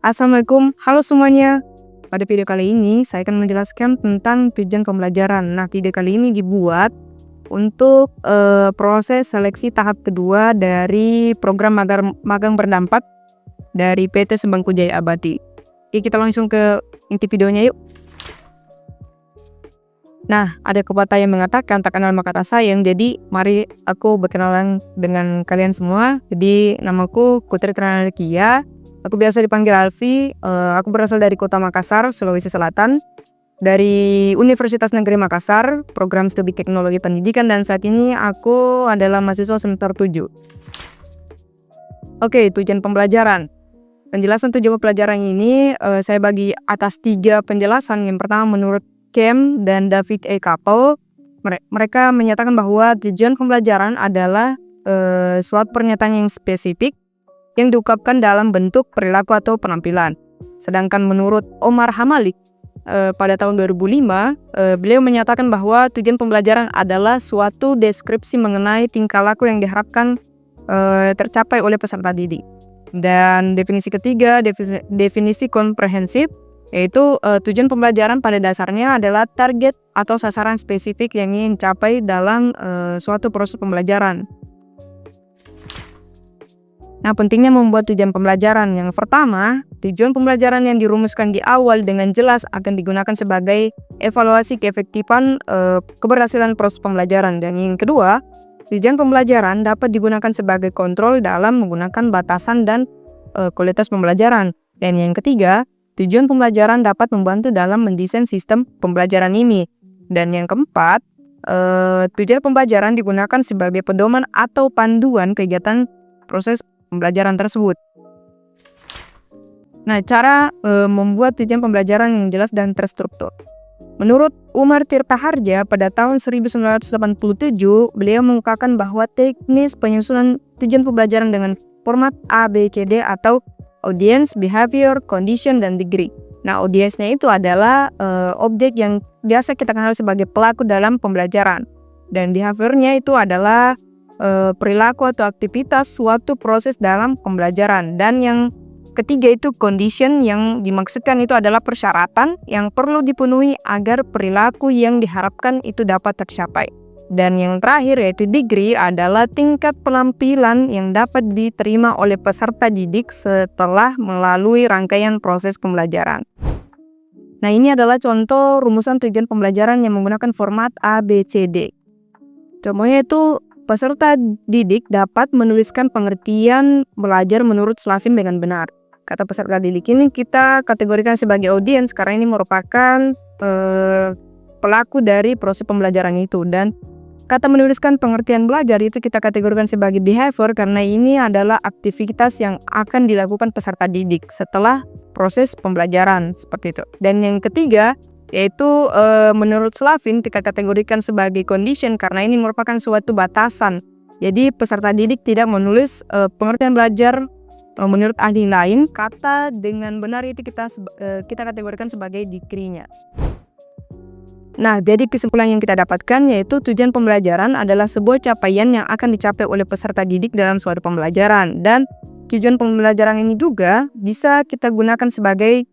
Assalamualaikum, halo semuanya. Pada video kali ini, saya akan menjelaskan tentang tujuan pembelajaran. Nah, video kali ini dibuat untuk proses seleksi tahap kedua dari program magang berdampak dari PT Sebangku Jaya Abadi. Oke, kita langsung ke inti videonya yuk. Nah, ada pepatah yang mengatakan tak kenal maka tak sayang. Jadi, mari aku berkenalan dengan kalian semua. Jadi, namaku Putri Tranalikia. Aku biasa dipanggil Alfi. Aku berasal dari Kota Makassar, Sulawesi Selatan. Dari Universitas Negeri Makassar, program studi teknologi pendidikan, dan saat ini aku adalah mahasiswa semester 7. Oke, tujuan pembelajaran. Penjelasan tujuan pembelajaran ini saya bagi atas 3 penjelasan. Yang pertama menurut Kem dan David E. Kapel, mereka menyatakan bahwa tujuan pembelajaran adalah suatu pernyataan yang spesifik yang diungkapkan dalam bentuk perilaku atau penampilan. Sedangkan menurut Omar Hamalik pada tahun 2005, beliau menyatakan bahwa tujuan pembelajaran adalah suatu deskripsi mengenai tingkah laku yang diharapkan tercapai oleh peserta didik. Dan definisi ketiga, definisi komprehensif, yaitu tujuan pembelajaran pada dasarnya adalah target atau sasaran spesifik yang ingin dicapai dalam suatu proses pembelajaran. Nah, pentingnya membuat tujuan pembelajaran. Yang pertama, tujuan pembelajaran yang dirumuskan di awal dengan jelas akan digunakan sebagai evaluasi keefektifan keberhasilan proses pembelajaran. Dan yang kedua, tujuan pembelajaran dapat digunakan sebagai kontrol dalam menggunakan batasan dan kualitas pembelajaran. Dan yang ketiga, tujuan pembelajaran dapat membantu dalam mendesain sistem pembelajaran ini. Dan yang keempat, tujuan pembelajaran digunakan sebagai pedoman atau panduan kegiatan proses pembelajaran tersebut. Nah, cara membuat tujuan pembelajaran yang jelas dan terstruktur. Menurut Umar Tirta Harja pada tahun 1987, beliau mengungkapkan bahwa teknis penyusunan tujuan pembelajaran dengan format ABCD atau audience, behavior, condition, dan degree. Nah, audience-nya itu adalah objek yang biasa kita kenal sebagai pelaku dalam pembelajaran. Dan behavior-nya itu adalah perilaku atau aktivitas suatu proses dalam pembelajaran. Dan yang ketiga itu condition, yang dimaksudkan itu adalah persyaratan yang perlu dipenuhi agar perilaku yang diharapkan itu dapat tercapai. Dan yang terakhir yaitu degree adalah tingkat penampilan yang dapat diterima oleh peserta didik setelah melalui rangkaian proses pembelajaran. Nah, ini adalah contoh rumusan tujuan pembelajaran yang menggunakan format ABCD. Contohnya itu peserta didik dapat menuliskan pengertian belajar menurut Slavin dengan benar. Kata peserta didik ini kita kategorikan sebagai audiens karena ini merupakan pelaku dari proses pembelajaran itu. Dan kata menuliskan pengertian belajar itu kita kategorikan sebagai behavior karena ini adalah aktivitas yang akan dilakukan peserta didik setelah proses pembelajaran, seperti itu. Dan yang ketiga yaitu menurut Slavin kita kategorikan sebagai condition karena ini merupakan suatu batasan. Jadi peserta didik tidak menulis pengertian belajar menurut ahli lain. Kata dengan benar itu kita kategorikan sebagai degree-nya. Nah, jadi kesimpulan yang kita dapatkan yaitu tujuan pembelajaran adalah sebuah capaian yang akan dicapai oleh peserta didik dalam suatu pembelajaran. Dan tujuan pembelajaran ini juga bisa kita gunakan sebagai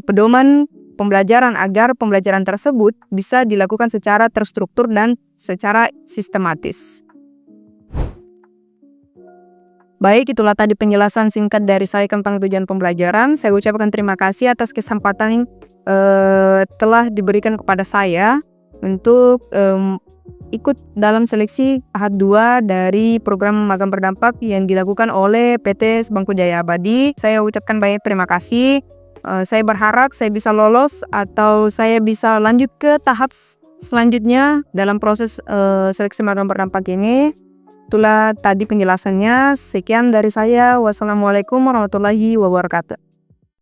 pedoman pembelajaran agar pembelajaran tersebut bisa dilakukan secara terstruktur dan secara sistematis. Baik, itulah tadi penjelasan singkat dari saya tentang tujuan pembelajaran. Saya ucapkan terima kasih atas kesempatan yang telah diberikan kepada saya untuk ikut dalam seleksi tahap 2 dari program magang berdampak yang dilakukan oleh PT Sebangku Jaya Abadi. Saya ucapkan banyak terima kasih. Saya berharap saya bisa lolos atau saya bisa lanjut ke tahap selanjutnya dalam proses seleksi magang berdampak ini. Itulah tadi penjelasannya. Sekian dari saya. Wassalamualaikum warahmatullahi wabarakatuh.